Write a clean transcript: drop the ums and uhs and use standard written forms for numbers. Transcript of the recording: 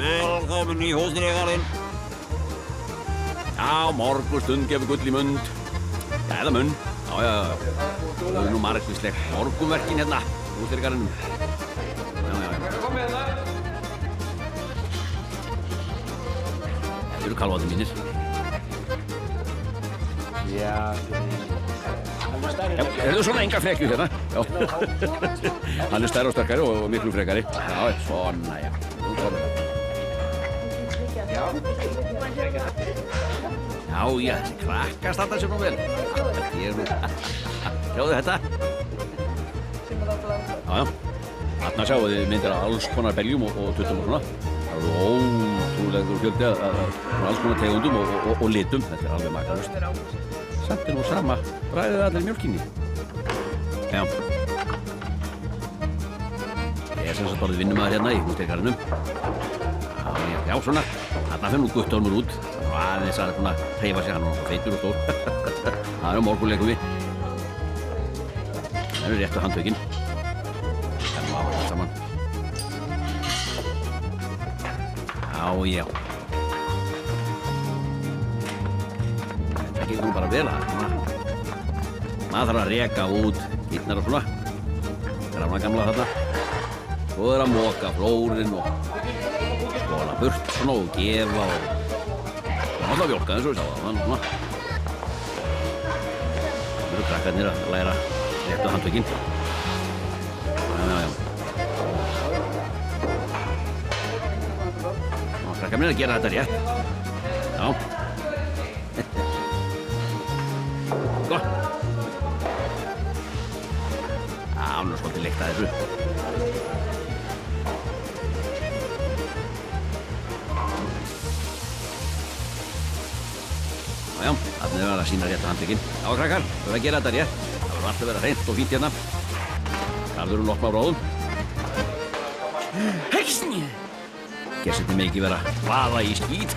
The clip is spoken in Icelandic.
Velkomin í húsdregarinn. Já, morgunstund gefur gull í mund. Eða munn. Já. Það er nú margvísleg morgunverkin hérna, húsdregarinnum. Já. Þetta eru kálfarnir mínir. Já. Þetta er svona enga frekju hérna. Já. Hann er stærri og sterkari og miklu frekari. Já, svona, já. Já, þessi krakkar standa sér nú vel. Sjáðu þetta. Já. Þarna sjáu þið myndir af alls konar beljum og tuttum og svona. Það eru ótrúlegur fjöldi af alls konar tegundum og litum. Þetta er alveg makalaust. Samt er nú sama bragðið allir í mjólkinni. Já. Ég er sem sagt orðið vinnumaður hérna í húsdregarinnum. Já, svona. Þarna fer nú Guttormur út. Aðeins að svona hreyfa sig, hann er feitur og stór. Það er morgunleikum við. Það eru réttu handtökin. Það er nú allt saman. Já. Þetta gengur nú bara vel að maður þarf að reka út kýrnar og svona. Grafna gamla þarna. Svo er að moka flórinn og skóla burt svona og gefa og alltaf mjólka eins og við sáum það núna. Það eru krakkarnir að læra réttu handtökin. Já. Krakkarnir að gera þetta rétt. Já. Gott. Já, nú er svolítið leikt að þessu. Já, þarna er verið að sýna réttu handtökin. Já, krakkar, við verðum að gera þetta rétt. Það verður alltaf að vera hreint og fínt hérna. Garðurinn lokma á bráðum. Heksni! Gerst þetta mig ekki vera að vaða í skít.